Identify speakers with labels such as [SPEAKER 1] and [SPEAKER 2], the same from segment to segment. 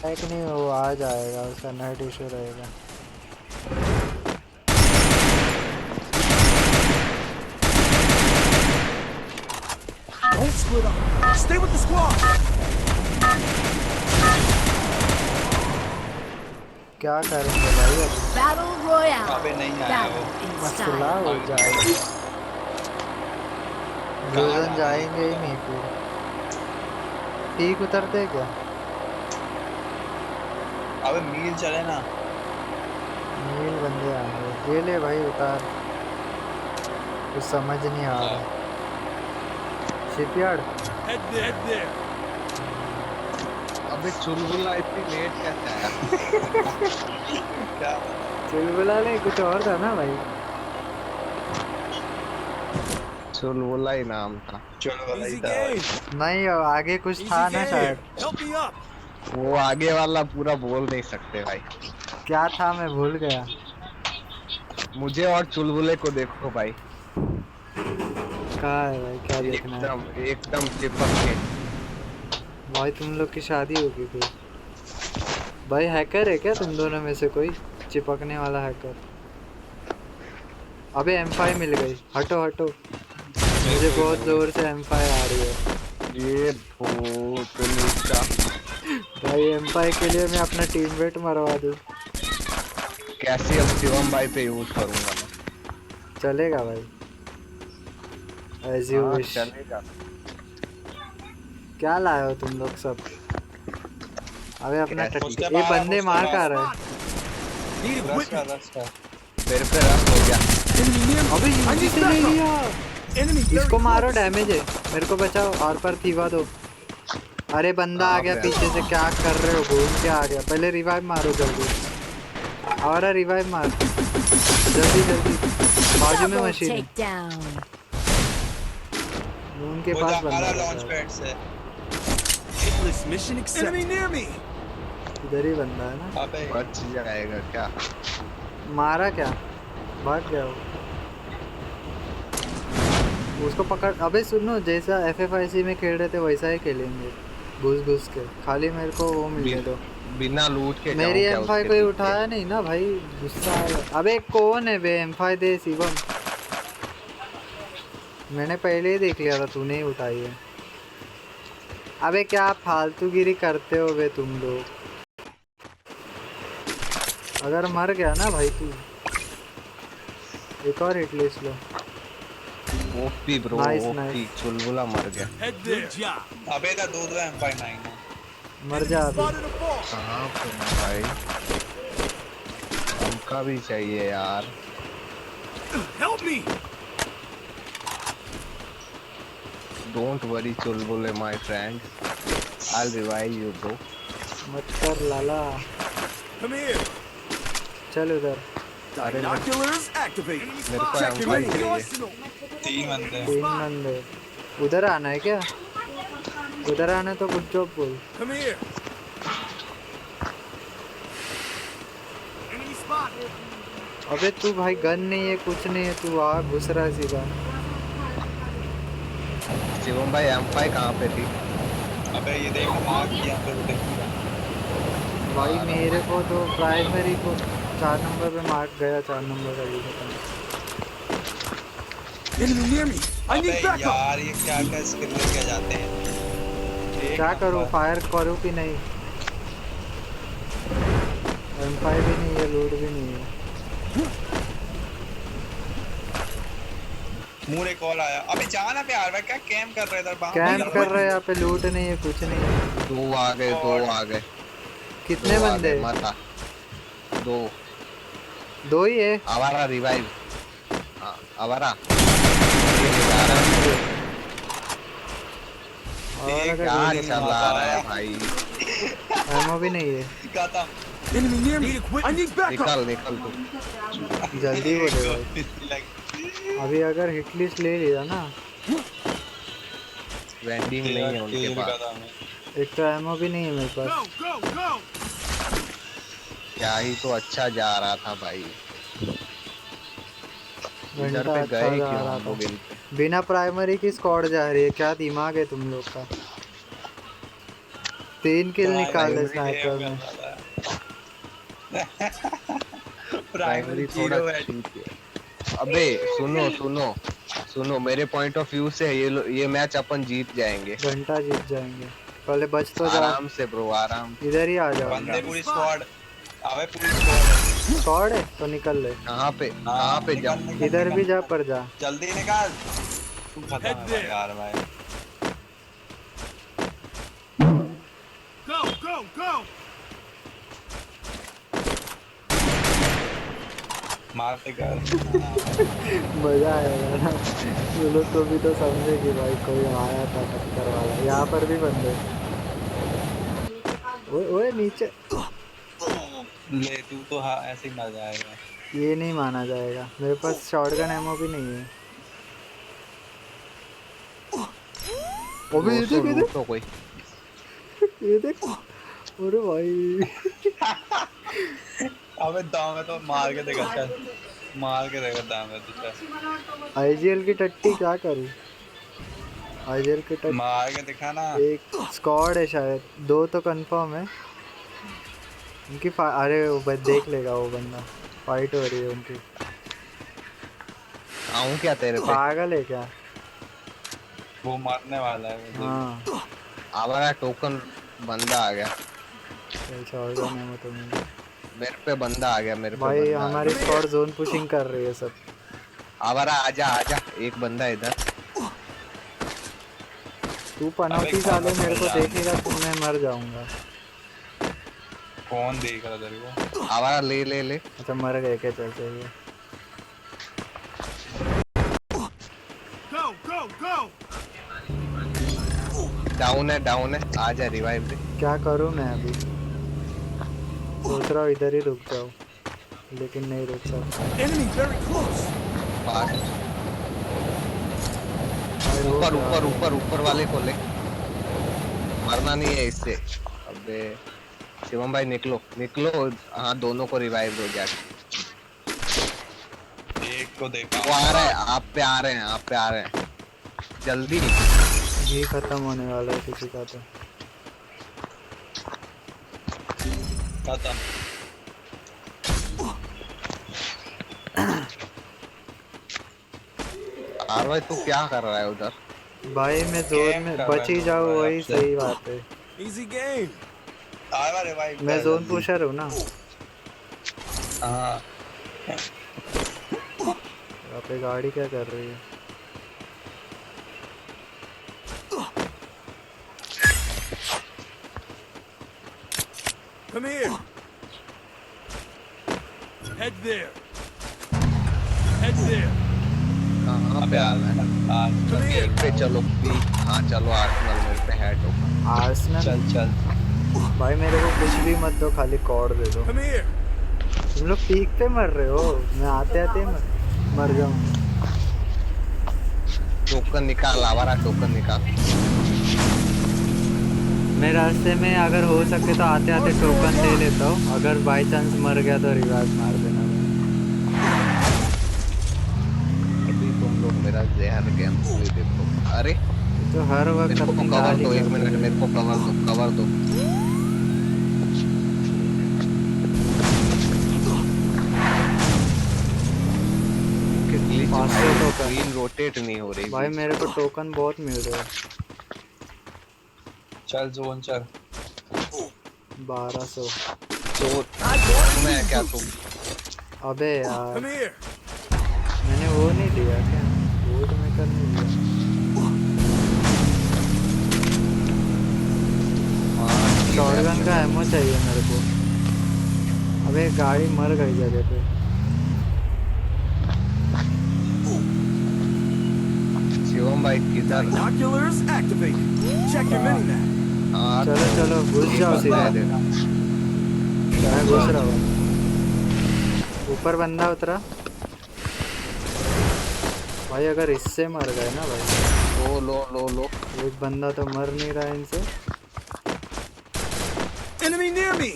[SPEAKER 1] एक नहीं वो आ जाएगा, उसका नेट इशू रहेगा।
[SPEAKER 2] Don't split up. Stay with the squad.
[SPEAKER 1] क्या करेंगे भाई अभी?
[SPEAKER 3] Battle Royale.
[SPEAKER 4] अबे नहीं आया वो।
[SPEAKER 3] Battle in
[SPEAKER 1] मसला
[SPEAKER 3] style.
[SPEAKER 1] हो जाएगा।
[SPEAKER 4] कहाँ
[SPEAKER 1] ब्लूजन
[SPEAKER 4] जाना है?
[SPEAKER 1] जाएंगे ही नहीं फिर। पीक उतरते क्या?
[SPEAKER 4] अबे मील चले ना।
[SPEAKER 1] नील बंदे आएंगे। ये ले भाई उतार। कुछ समझ नहीं आ रहा। शिपयार्ड।
[SPEAKER 2] Head there.
[SPEAKER 5] अबे चुलबुला इतनी लेट कैसे आया?
[SPEAKER 4] क्या?
[SPEAKER 1] चुलबुला नहीं, कुछ और था ना भाई।
[SPEAKER 5] चुलबुला ही नाम था।
[SPEAKER 4] चलो वाला ही
[SPEAKER 2] Easy
[SPEAKER 4] था भाई।
[SPEAKER 2] game.
[SPEAKER 1] नहीं आगे कुछ
[SPEAKER 2] Easy
[SPEAKER 1] था ना
[SPEAKER 2] game.
[SPEAKER 1] शायद।
[SPEAKER 2] Help me up.
[SPEAKER 5] वो आगे वाला पूरा बोल नहीं सकते भाई।
[SPEAKER 1] क्या था मैं भूल गया।
[SPEAKER 5] मुझे और चुलबुले को देखो भाई।
[SPEAKER 1] कहाँ है भाई, क्या देखना है?
[SPEAKER 5] एकदम एकदम चिपक के।
[SPEAKER 1] भाई तुम लोग की शादी होगी फिर। भाई हैकर है क्या तुम दोनों में से कोई? चिपकने वाला हैकर। अबे M5 मिल गई। हटो हटो, मुझे बहुत जोर से M5 आ रही है।
[SPEAKER 5] ये भूत नीचा।
[SPEAKER 1] भाई M5 के लिए मैं अपना टीममेट मरवा दूं।
[SPEAKER 5] कैसे अब शिवम भाई पे यूज करूंगा मैं?
[SPEAKER 1] चलेगा भाई, एज यू
[SPEAKER 5] हाँ,
[SPEAKER 1] विश।
[SPEAKER 5] चलेगा।
[SPEAKER 1] क्या लाए हो तुम लोग सब? अबे अपना
[SPEAKER 4] उसके
[SPEAKER 1] टट्टी। ये
[SPEAKER 4] बाद-
[SPEAKER 1] बंदे
[SPEAKER 4] उसके
[SPEAKER 1] मार
[SPEAKER 4] बाद-
[SPEAKER 1] कहाँ रहे?
[SPEAKER 2] Need
[SPEAKER 4] रस का
[SPEAKER 2] equipment.
[SPEAKER 4] रस का।
[SPEAKER 5] मेरे पे रस हो गया।
[SPEAKER 2] Enemy near me.
[SPEAKER 1] अबे
[SPEAKER 2] I
[SPEAKER 1] यूजी
[SPEAKER 2] need
[SPEAKER 1] से ले
[SPEAKER 2] backup.
[SPEAKER 1] लिया।
[SPEAKER 2] Enemy very
[SPEAKER 1] इसको मारो,
[SPEAKER 2] close.
[SPEAKER 1] डैमेज है। मेरे को बचाओ और पर थीवा दो। अरे बंदा आ गया पीछे से, क्या कर रहे हो? घूम के आ गया। पहले रिवाइव मारो जल्दी। और रिवाइव मार जल्दी जल्दी। बाजू में
[SPEAKER 3] Double
[SPEAKER 1] मशीन है।
[SPEAKER 3] takedown.
[SPEAKER 1] उनके
[SPEAKER 4] वो
[SPEAKER 1] पास
[SPEAKER 4] जा
[SPEAKER 1] बंदा
[SPEAKER 4] लॉन्च
[SPEAKER 1] है।
[SPEAKER 4] पैड से।
[SPEAKER 2] Hitless mission accepted. Enemy near me.
[SPEAKER 1] इधर ही बंदा है ना।
[SPEAKER 4] अबे
[SPEAKER 5] बच जाएगा क्या?
[SPEAKER 1] मारा क्या? भाग गया वो। उसको पकड़। अबे सुनो, जैसा FFIC में खेल रहे थे वैसा ही खेलेंगे, घुस घुस के। खाली मेरे को वो मिलने दो।
[SPEAKER 5] बिना लूट के
[SPEAKER 1] मेरी
[SPEAKER 5] जाऊं क्या
[SPEAKER 1] M5
[SPEAKER 5] उसके
[SPEAKER 1] कोई
[SPEAKER 5] पीछे?
[SPEAKER 1] उठाया नहीं ना भाई, गुस्सा आ रहा। अबे कौन है बे? M5 दे शिवम। मैंने पहले ही देख लिया था, तूने ही उठाई है। अबे क्या फालतूगिरी करते हो बे तुम लोग? अगर मर गया ना भाई तू, एक और हिट लिस्ट लो।
[SPEAKER 5] OP bro,
[SPEAKER 1] nice,
[SPEAKER 5] OP.
[SPEAKER 1] Nice.
[SPEAKER 5] चुलबुला मर गया।
[SPEAKER 2] Head there. Good job.
[SPEAKER 4] अबे इधर दो M59 है।
[SPEAKER 1] मर जा अभी।
[SPEAKER 2] Spotted a ball.
[SPEAKER 5] कहाँ पे है भाई? हमका भी चाहिए यार।
[SPEAKER 2] Help me.
[SPEAKER 5] Don't worry चुलबुले my friend. I'll revive you bro.
[SPEAKER 1] मत कर लाला।
[SPEAKER 2] Come here.
[SPEAKER 1] चल उधर। अरे नहीं,
[SPEAKER 2] Binoculars activated.
[SPEAKER 5] मेरे को
[SPEAKER 2] Checking
[SPEAKER 5] M5
[SPEAKER 2] in.
[SPEAKER 5] चाहिए।
[SPEAKER 2] Arsenal.
[SPEAKER 4] तीन बंदे।
[SPEAKER 1] 3 बंदे। उधर आना है क्या? उधर आना है तो कुछ जॉब बोल।
[SPEAKER 2] Come here. Enemy spotted.
[SPEAKER 1] अबे तू भाई गन नहीं है, कुछ नहीं है, तू आ घुस रहा है सीधा।
[SPEAKER 5] शिवम भाई M5 कहाँ पे थी?
[SPEAKER 4] अबे ये देख मार्क किया पे वो देखूंगा।
[SPEAKER 1] भाई मेरे को तो प्राइमरी को 4 नंबर पे मार्क गया, 4 नंबर का ये पता नहीं।
[SPEAKER 2] Enemy near me. I
[SPEAKER 4] अबे
[SPEAKER 2] need backup.
[SPEAKER 4] यार ये क्या क्या स्किल लेके जाते हैं। एक
[SPEAKER 1] क्या करूँ,
[SPEAKER 4] नंबर।
[SPEAKER 1] फायर करूँ कि नहीं? M5 भी नहीं है, लूट भी नहीं है।
[SPEAKER 4] मुझे कॉल आया। अबे जाना पे यार, मैं क्या कैम कर रहे थे बाहर।
[SPEAKER 1] कैंप कर रहे हैं यहाँ पे, लूट नहीं है, कुछ नहीं है।
[SPEAKER 5] दो आ गए, दो आ गए।
[SPEAKER 1] कितने
[SPEAKER 5] दो आ
[SPEAKER 1] बंदे?
[SPEAKER 5] गए, मत आ। दो।
[SPEAKER 1] 2 ही है।
[SPEAKER 5] आवारा रिवाइव। हाँ, आवारा।
[SPEAKER 1] और अगर
[SPEAKER 5] क्या चला रहा है भाई?
[SPEAKER 1] एमो भी नहीं है।
[SPEAKER 4] खत्म।
[SPEAKER 2] Enemy near me. I need backup.
[SPEAKER 5] निकल निकल तू।
[SPEAKER 1] जल्दी बोले भाई।
[SPEAKER 4] Like,
[SPEAKER 1] अभी अगर हिट लिस्ट ले लिया ना,
[SPEAKER 5] वेंडिंग नहीं है उनके
[SPEAKER 4] किल
[SPEAKER 5] पास।
[SPEAKER 4] खत्म है।
[SPEAKER 1] एक तो एमो भी नहीं है मेरे पास।
[SPEAKER 2] Go, go, go.
[SPEAKER 5] क्या ही तो अच्छा जा रहा था भाई। इधर
[SPEAKER 1] घंटा
[SPEAKER 5] पे
[SPEAKER 1] अच्छा
[SPEAKER 5] गए
[SPEAKER 1] जा
[SPEAKER 5] क्यों
[SPEAKER 1] रहा
[SPEAKER 5] हम
[SPEAKER 1] था।
[SPEAKER 5] लोग इन पे?
[SPEAKER 1] बिना प्राइमरी की स्क्वाड जा रही है, क्या दिमाग है तुम लोग का? 3 किल
[SPEAKER 4] प्राइमरी
[SPEAKER 1] निकाले
[SPEAKER 4] गेम
[SPEAKER 1] स्नाइपर
[SPEAKER 4] कर
[SPEAKER 1] में।
[SPEAKER 4] रहा था। प्राइमरी
[SPEAKER 5] प्राइमरी थोड़ा
[SPEAKER 4] 0 है।
[SPEAKER 5] ठीक है। अबे सुनो सुनो सुनो, मेरे पॉइंट ऑफ व्यू से ये मैच अपन जीत जाएंगे
[SPEAKER 1] घंटा जीत जाएंगे। पहले बच तो जा।
[SPEAKER 5] आराम से ब्रो, आराम से।
[SPEAKER 1] इधर ही आ जाओ।
[SPEAKER 4] बंदे पूरी स्क्वाड। अबे पूरी स्क्वाड है।
[SPEAKER 1] स्क्वाड है तो निकल ले।
[SPEAKER 5] कहाँ पे
[SPEAKER 4] निकल
[SPEAKER 5] जाऊँ?
[SPEAKER 4] निकल
[SPEAKER 1] इधर
[SPEAKER 4] निकल
[SPEAKER 1] भी जा
[SPEAKER 4] निकल।
[SPEAKER 1] पर जा।
[SPEAKER 4] जल्दी निकाल। तू खत्म
[SPEAKER 2] Head
[SPEAKER 4] है भाई
[SPEAKER 2] there.
[SPEAKER 4] यार भाई।
[SPEAKER 2] Go, go, go!
[SPEAKER 4] मारते कर।
[SPEAKER 1] मजा आएगा ना। वो लोग को भी तो समझे कि भाई कोई आया था टक्कर वाला। यहाँ पर भी बंदे। ओए ओए नीचे।
[SPEAKER 4] ले तू तो हाँ ऐसे ही मर जाएगा।
[SPEAKER 1] ये नहीं माना जाएगा, मेरे पास शॉटगन एमो भी नहीं है। अबे ये देख, ये देख,
[SPEAKER 5] लूटो कोई।
[SPEAKER 1] ये देख। अरे भाई।
[SPEAKER 4] अबे दाम है तो मार के देखा चल। मार के देखा दाम है तो चल।
[SPEAKER 1] आईजीएल की टट्टी क्या करूँ? आईजीएल की टट्टी।
[SPEAKER 4] मार के दिखा ना।
[SPEAKER 1] एक स्क्वाड है शायद, 2 तो कंफर्म है उनकी। अरे वो देख लेगा वो बंदा। फाइट हो रही है उनकी।
[SPEAKER 5] आऊं क्या तेरे पे?
[SPEAKER 1] पागल है क्या?
[SPEAKER 4] वो मरने वाला है वो देख।
[SPEAKER 1] हाँ
[SPEAKER 5] आवारा टोकन बंदा आ गया
[SPEAKER 1] शॉटगन एमो तो मिला।
[SPEAKER 5] मेरे पे, बंदा आ गया मेरे पे,
[SPEAKER 1] भाई
[SPEAKER 5] बंदा आ
[SPEAKER 1] हमारी
[SPEAKER 5] गया।
[SPEAKER 1] स्क्वाड जोन पुशिंग कर रही है सब।
[SPEAKER 5] आवारा आजा आजा, एक बंदा इधर।
[SPEAKER 1] तू पनौती साले मेरे को देखेगा तो मैं मर जाऊंगा।
[SPEAKER 4] कौन देख रहा तेरे को?
[SPEAKER 5] आवारा ले ले ले।
[SPEAKER 1] अच्छा मर गए क्या? चल चाहिए।
[SPEAKER 2] Go, go, go!
[SPEAKER 5] डाउन है, आजा रिवाइव दे।
[SPEAKER 1] क्या करूं मैं अभी? सोच रहा हूँ इधर ही रुक जाऊं, लेकिन नहीं रुक सकता।
[SPEAKER 2] Enemy very close!
[SPEAKER 5] पास
[SPEAKER 1] भाई वो
[SPEAKER 5] ऊपर
[SPEAKER 1] क्या
[SPEAKER 5] ऊपर
[SPEAKER 1] है?
[SPEAKER 5] ऊपर ऊपर वाले को ले, मरना नहीं है इससे। अबे शिवम भाई निकलो निकलो। हाँ दोनों को रिवाइव दो जाके।
[SPEAKER 4] एक को देखा।
[SPEAKER 5] वो आ रहा है, आप पे आ रहे हैं, आप पे आ रहे हैं, जल्दी।
[SPEAKER 1] ये खत्म होने वाला है किसी का तो।
[SPEAKER 4] खत्म।
[SPEAKER 5] आर भाई तू क्या कर रहा है उधर?
[SPEAKER 1] भाई मैं जोन में बच ही जाऊँ वही सही बात है।
[SPEAKER 2] Easy game!
[SPEAKER 4] आवा रिवाइव
[SPEAKER 1] मैं जोन पुशर हूँ ना।
[SPEAKER 4] हाँ।
[SPEAKER 1] यहाँ पे गाड़ी क्या कर रही है?
[SPEAKER 2] Come here! Head there! Head there!
[SPEAKER 5] कहाँ पे आ रहा है?
[SPEAKER 2] Come here!
[SPEAKER 5] पीक पे चलो, पीक। हाँ चलो, आर्सेनल मेरे पे है टोकन।
[SPEAKER 1] आर्सेनल।
[SPEAKER 4] चल चल।
[SPEAKER 1] भाई मेरे को कुछ भी मत दो, खाली कॉर्ड दे दो।
[SPEAKER 2] Come here!
[SPEAKER 1] तुम लोग पीक पे मर रहे हो, मैं आते आते मर जाऊँ।
[SPEAKER 5] टोकन निकाल, आवारा टोकन निकाल।
[SPEAKER 1] मैं रास्ते में अगर हो सके तो आते आते टोकन ले लेता हूँ। अगर बाई चांस मर गया तो रिवाइव मार देना।
[SPEAKER 5] अभी तुम लोग मेरा जहर गेम प्ले देखो। अरे
[SPEAKER 1] तो हर वक्त
[SPEAKER 5] मेरे को
[SPEAKER 1] अपनी
[SPEAKER 5] कवर
[SPEAKER 1] गाली
[SPEAKER 5] दो, एक
[SPEAKER 1] करते
[SPEAKER 5] मिनट
[SPEAKER 1] हो।
[SPEAKER 5] मेरे को कवर दो। Glitch
[SPEAKER 1] 500 token.
[SPEAKER 5] स्क्रीन रोटेट नहीं हो रही
[SPEAKER 1] भाई मेरे को टोकन बहुत मिल रहे हैं।
[SPEAKER 4] चल जोन चल।
[SPEAKER 1] 1200।
[SPEAKER 5] तो मैं क्या तुम
[SPEAKER 1] अबे यार
[SPEAKER 2] Come here!
[SPEAKER 1] मैंने वो नहीं लिया क्या? वोट मेकर नहीं लिया। शॉटगन का एमो चाहिए मेरे को। अबे गाड़ी मर गई जगह पे।
[SPEAKER 5] शिवम भाई किधर?
[SPEAKER 2] Binoculars activated. Check your mini-map.
[SPEAKER 5] हाँ,
[SPEAKER 1] चलो
[SPEAKER 5] तो
[SPEAKER 1] चलो घुस
[SPEAKER 5] एक
[SPEAKER 1] जाओ
[SPEAKER 5] बंदा
[SPEAKER 1] सीधा।
[SPEAKER 5] है देखो।
[SPEAKER 1] मैं घुस रहा हूँ। ऊपर बंदा उतरा। भाई अगर इससे मर गए ना भाई।
[SPEAKER 5] लो
[SPEAKER 1] एक बंदा तो मर नहीं रहा इनसे।
[SPEAKER 2] Enemy near me!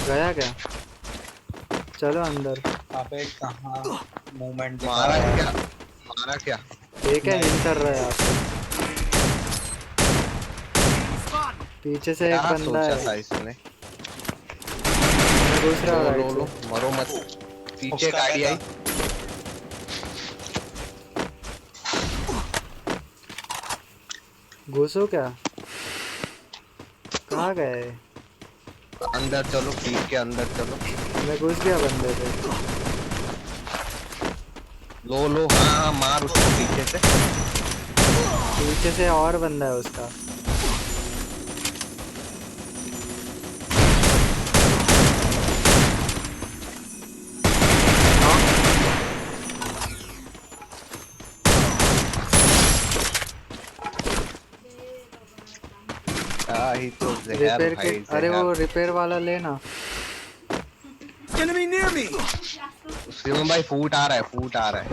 [SPEAKER 1] गया क्या? चलो अंदर।
[SPEAKER 4] अबे कहाँ मूवमेंट
[SPEAKER 5] मारा क्या?
[SPEAKER 1] एक है हिल कर रहा है आपको। पीछे से एक
[SPEAKER 5] क्या
[SPEAKER 1] बंदा
[SPEAKER 5] सोचा
[SPEAKER 1] है।
[SPEAKER 5] था इसने?
[SPEAKER 1] दूसरा
[SPEAKER 5] लो
[SPEAKER 1] राइट
[SPEAKER 5] लो
[SPEAKER 1] से।
[SPEAKER 5] मरो मत। पीछे
[SPEAKER 4] उसका
[SPEAKER 5] गाड़ी
[SPEAKER 4] क्या
[SPEAKER 5] आई।
[SPEAKER 1] घुसो क्या? कहाँ गए?
[SPEAKER 5] अंदर चलो, पीक के अंदर चलो।
[SPEAKER 1] मैं घुस गया बंदे पे।
[SPEAKER 5] लो लो, हाँ हाँ मार उसको पीछे से।
[SPEAKER 1] पीछे से और बंदा है उसका।
[SPEAKER 5] क्या ही तो जहर
[SPEAKER 1] रिपेयर
[SPEAKER 5] भाई
[SPEAKER 1] किट, अरे वो
[SPEAKER 5] जहर।
[SPEAKER 1] रिपेयर वाला लेना।
[SPEAKER 2] Enemy near me!
[SPEAKER 5] शिवम भाई फूट आ रहा है, फूट आ रहा है।
[SPEAKER 1] एक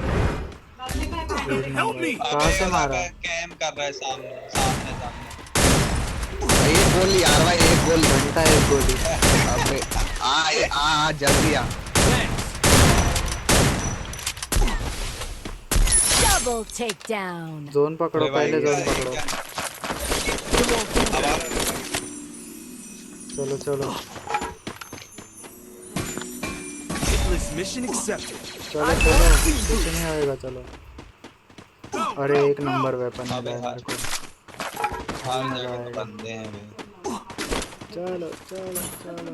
[SPEAKER 2] Help
[SPEAKER 1] नंबर।
[SPEAKER 2] me!
[SPEAKER 1] कहाँ
[SPEAKER 4] अबे
[SPEAKER 1] से मारा?
[SPEAKER 4] कैम कर रहा है सामने सामने सामने।
[SPEAKER 5] एक गोली यार भाई, एक गोली।
[SPEAKER 1] घंटा एक गोली।
[SPEAKER 5] अबे आ जल्दी आ।
[SPEAKER 2] Thanks!
[SPEAKER 3] Double takedown.
[SPEAKER 1] जोन पकड़ो, पहले
[SPEAKER 4] क्या
[SPEAKER 1] जोन
[SPEAKER 4] है,
[SPEAKER 1] पकड़ो।
[SPEAKER 4] क्या? अब आ रहा है।
[SPEAKER 1] चलो चलो
[SPEAKER 2] Hitless mission accepted.
[SPEAKER 1] चलो चलो, कुछ नहीं होएगा, चलो। अरे एक नंबर वेपन मिला है मेरे को।
[SPEAKER 4] हर
[SPEAKER 1] मजा
[SPEAKER 4] जगह तो
[SPEAKER 1] आएगा।
[SPEAKER 4] बंदे हैं बे।
[SPEAKER 1] चलो चलो चलो।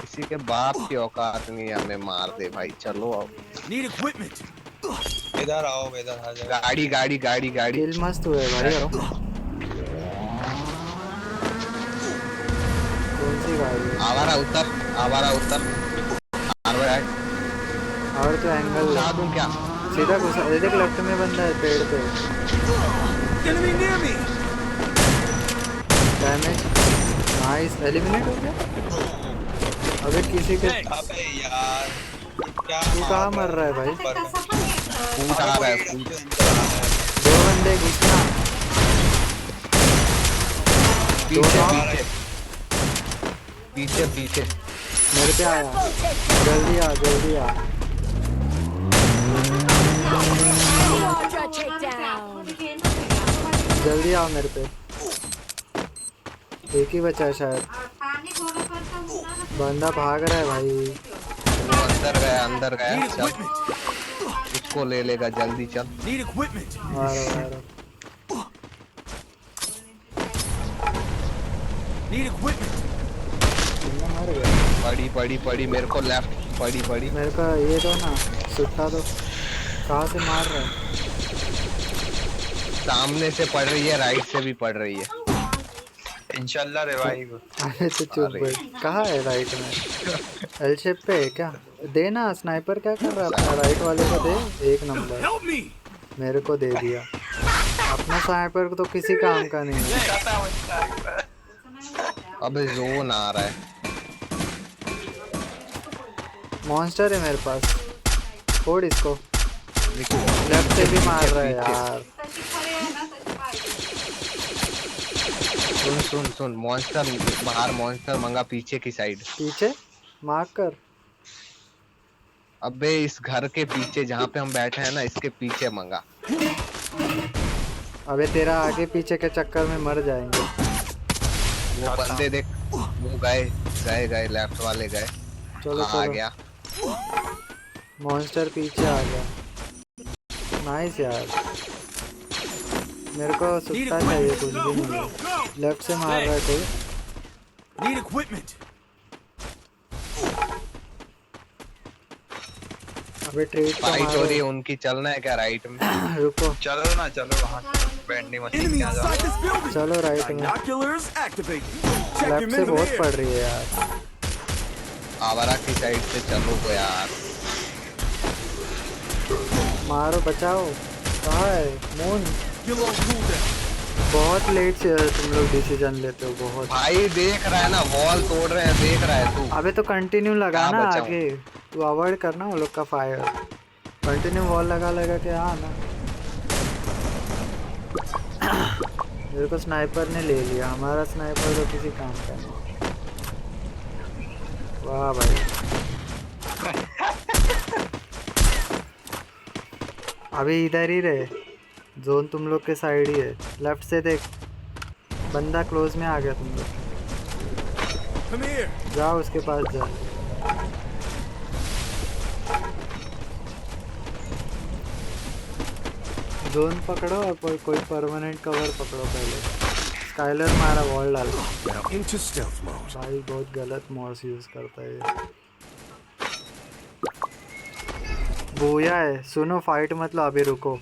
[SPEAKER 5] किसी के बाप की औकात नहीं है हमें मार दे भाई, चलो अब।
[SPEAKER 2] Need equipment.
[SPEAKER 4] इधर आओ, इधर आ जाओ।
[SPEAKER 5] गाड़ी गाड़ी गाड़ी गाड़ी।
[SPEAKER 1] किल मस्त हुए भाई
[SPEAKER 5] बैठो।
[SPEAKER 1] अपना। कौन सी गाड़ी है?
[SPEAKER 5] आवारा उतर, आवारा उतर।
[SPEAKER 1] और तो एंगल
[SPEAKER 5] उठा दूं क्या?
[SPEAKER 1] सीधा घुसा। ये देख लेफ्ट में बंदा है पेड़ पे।
[SPEAKER 2] Enemy near me!
[SPEAKER 1] Damage nice, eliminate हो गया। अबे किसी के
[SPEAKER 2] Thanks.
[SPEAKER 4] अबे यार क्या
[SPEAKER 1] तू कहाँ मर रहा है भाई?
[SPEAKER 5] फूट आ रहा है, फूट।
[SPEAKER 1] दो बंदे घुसना।
[SPEAKER 5] पीछे
[SPEAKER 1] दो
[SPEAKER 5] पीछे पीछे पीछे।
[SPEAKER 1] मेरे पे आया।
[SPEAKER 3] Double takedown.
[SPEAKER 1] जल्दी आ जल्दी आ।
[SPEAKER 3] Quadra takedown.
[SPEAKER 1] जल्दी आओ मेरे पे। एक ही बचा है शायद। बंदा भाग रहा है भाई।
[SPEAKER 5] वो अंदर गया
[SPEAKER 2] Need
[SPEAKER 5] चल।
[SPEAKER 2] equipment.
[SPEAKER 5] उसको ले लेगा, जल्दी चल।
[SPEAKER 2] Need equipment.
[SPEAKER 1] आ रहा।
[SPEAKER 2] Need equipment.
[SPEAKER 1] बंदा मर गया।
[SPEAKER 5] पड़ी पड़ी पड़ी, मेरे को लेफ्ट पड़ी पड़ी।
[SPEAKER 1] मेरे को ये दो ना, सुट्टा दो। कहाँ से मार रहा है?
[SPEAKER 5] सामने से पड़ रही है, राइट से भी पड़ रही है।
[SPEAKER 4] इंशाल्लाह रिवाइव।
[SPEAKER 1] अरे तो चुप
[SPEAKER 5] अरे।
[SPEAKER 1] बैठ। कहाँ है राइट में? एल शेप पे है क्या? देना स्नाइपर क्या कर रहा है अपना? राइट वाले को दे। एक नंबर।
[SPEAKER 2] Help me!
[SPEAKER 1] मेरे को दे दिया। अपना स्नाइपर तो किसी काम का नहीं है।
[SPEAKER 5] अबे जोन आ रहा है।
[SPEAKER 1] मॉन्स्टर है मेरे पास। फोड़ इसको। लेफ्ट से भी मार रहा है यार।
[SPEAKER 5] सुन सुन सुन, मॉन्स्टर बाहर, मॉन्स्टर मंगा पीछे की साइड।
[SPEAKER 1] पीछे मार्क कर।
[SPEAKER 5] अबे इस घर के पीछे जहाँ पे हम बैठे हैं ना, इसके पीछे मंगा।
[SPEAKER 1] अबे तेरा आगे पीछे के चक्कर में मर जाएंगे।
[SPEAKER 5] वो बंदे देख, वो गए गए गए, लेफ्ट वाले गए।
[SPEAKER 1] चलो
[SPEAKER 5] आ
[SPEAKER 1] चलो।
[SPEAKER 5] गया।
[SPEAKER 1] मॉन्स्टर पीछे आ गया। नाइस यार। मेरे को सुट्टा चाहिए, कुछ भी नहीं है। लेफ्ट से मार रहा है कोई।
[SPEAKER 2] Need equipment.
[SPEAKER 1] अबे ट्रेड तो
[SPEAKER 5] फाइट हो रही है
[SPEAKER 1] मारो।
[SPEAKER 5] उनकी, चलना है क्या राइट में?
[SPEAKER 1] रुको।
[SPEAKER 4] चलो ना, चलो वहाँ बैंडिंग मशीन
[SPEAKER 2] Enemy
[SPEAKER 4] के आ जाओ।
[SPEAKER 2] inside this building.
[SPEAKER 1] चलो राइट में।
[SPEAKER 2] Binoculars activated. Check your
[SPEAKER 1] left से
[SPEAKER 2] men in the
[SPEAKER 1] बहुत
[SPEAKER 2] air.
[SPEAKER 1] पड़ रही है यार।
[SPEAKER 5] आवारा की साइड से चलो तो यार।
[SPEAKER 1] मारो बचाओ। कहाँ है मून?
[SPEAKER 2] Get on cooldown.
[SPEAKER 1] बहुत लेट से तुम लोग डिसीजन लेते हो बहुत।
[SPEAKER 5] भाई देख रहा है ना, वॉल तोड़ रहे हैं, देख रहा है तू।
[SPEAKER 1] अबे तो कंटिन्यू लगा
[SPEAKER 5] कहाँ
[SPEAKER 1] ना
[SPEAKER 5] बचाऊं?
[SPEAKER 1] आगे। तू अवॉइड करना वो लोग का फायर। कंटिन्यू वॉल लगा लगा के आ ना। मेरे को स्नाइपर ने ले लिया। हमारा स्नाइपर तो किसी काम का नहीं। वाह भाई। अभी इधर ही रहे। जोन तुम लोग के साइड ही है। लेफ्ट से देख। बंदा क्लोज में आ गया तुम लोग।
[SPEAKER 2] Come here.
[SPEAKER 1] जाओ उसके पास जाओ। जोन पकड़ो और कोई परमानेंट कवर पकड़ो पहले। स्काइलर मारा वॉल डाल।
[SPEAKER 2] Now into stealth mode.
[SPEAKER 1] भाई बहुत गलत मॉस यूज करता है ये। बोया है, सुनो फाइट मत लो अभी, रुको।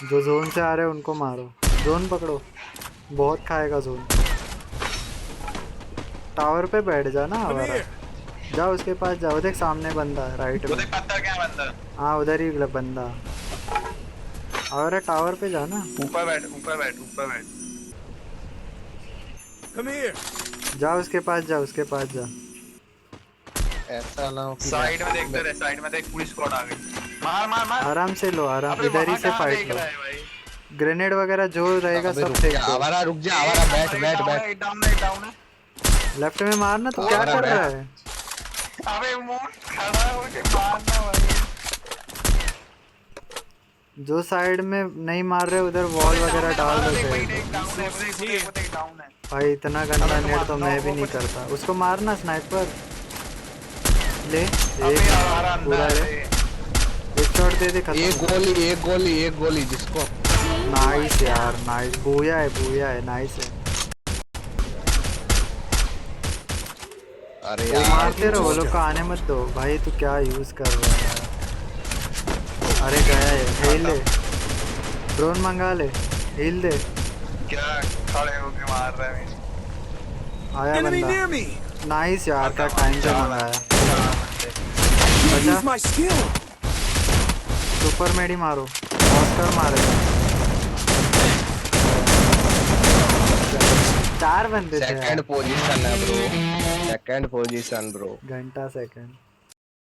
[SPEAKER 1] जो जोन से आ रहे हैं उनको मारो। जोन पकड़ो, बहुत खाएगा जोन। टावर पे बैठ जा ना आवारा। जाओ उसके पास जाओ, देख सामने बंदा है राइट में।
[SPEAKER 4] उधर पत्थर क्या बंदा?
[SPEAKER 1] हाँ उधर ही बंदा। और टावर पे जा ना।
[SPEAKER 4] ऊपर बैठ, ऊपर बैठ, ऊपर बैठ।
[SPEAKER 2] Come here.
[SPEAKER 1] जा उसके पास जा, उसके पास जा।
[SPEAKER 5] ऐसा ना हो कि
[SPEAKER 4] साइड में देखते रहे, साइड में देख, पूरी स्क्वाड आ गई। मार मार मार।
[SPEAKER 1] आराम से लो, आराम,
[SPEAKER 4] अबे
[SPEAKER 1] इधर ही
[SPEAKER 4] वहाँ
[SPEAKER 1] से
[SPEAKER 4] कहाँ
[SPEAKER 1] फाइट
[SPEAKER 4] देख
[SPEAKER 1] लो।
[SPEAKER 4] रहा है भाई?
[SPEAKER 1] ग्रेनेड वगैरह जो रहेगा
[SPEAKER 5] अबे
[SPEAKER 1] सब
[SPEAKER 5] रुक
[SPEAKER 1] फेंक
[SPEAKER 5] जा,
[SPEAKER 1] दो।
[SPEAKER 5] आवारा रुक जा, आवारा बैठ बैठ बैठ।
[SPEAKER 4] एक डाउन है, एक डाउन है।
[SPEAKER 1] लेफ्ट में मारना, तो क्या
[SPEAKER 5] आवारा
[SPEAKER 1] कर
[SPEAKER 5] बैठ।
[SPEAKER 1] रहा है?
[SPEAKER 4] अबे मुंह खड़ा होके मारना भाई।
[SPEAKER 1] जो साइड में नहीं मार रहे उधर वॉल वगैरह डाल दो
[SPEAKER 4] देख,
[SPEAKER 1] साइड
[SPEAKER 4] वही
[SPEAKER 1] पे।
[SPEAKER 4] एक डाउन है, वो देख, वो देख डाउन है।
[SPEAKER 1] भाई इतना गंदा नेट तो मैं भी नहीं करता। उसको मारना स्नाइपर ले,
[SPEAKER 4] अबे
[SPEAKER 1] एक
[SPEAKER 4] आवारा
[SPEAKER 1] पूरा
[SPEAKER 4] अंदर
[SPEAKER 1] ले,
[SPEAKER 4] है।
[SPEAKER 1] एक शॉट दे दे,
[SPEAKER 5] एक
[SPEAKER 1] खत्म।
[SPEAKER 5] गोली एक गोली एक गोली जिसको।
[SPEAKER 1] नाइस यार, नाइस। बूया है, नाइस है।
[SPEAKER 5] अरे
[SPEAKER 1] वो
[SPEAKER 5] यार
[SPEAKER 1] मारते रहो, वो लोग को आने मत दो। भाई तू क्या यूज कर रहा है यार? अरे गया है, हील ले, ड्रोन मंगा ले, हील दे।
[SPEAKER 4] क्या खड़े होके मार रहा है?
[SPEAKER 1] आया
[SPEAKER 2] Enemy
[SPEAKER 1] बंदा,
[SPEAKER 2] near me.
[SPEAKER 1] नाइस यार, क्या टाइम से मंगाया।
[SPEAKER 2] Can't use my skill.
[SPEAKER 1] Super मेडी मारो, ऑस्कर मारे। 4 बंदे थे
[SPEAKER 5] सेकंड
[SPEAKER 1] यार।
[SPEAKER 5] पोजीशन है ब्रो, सेकंड पोजीशन ब्रो।
[SPEAKER 1] घंटा सेकंड।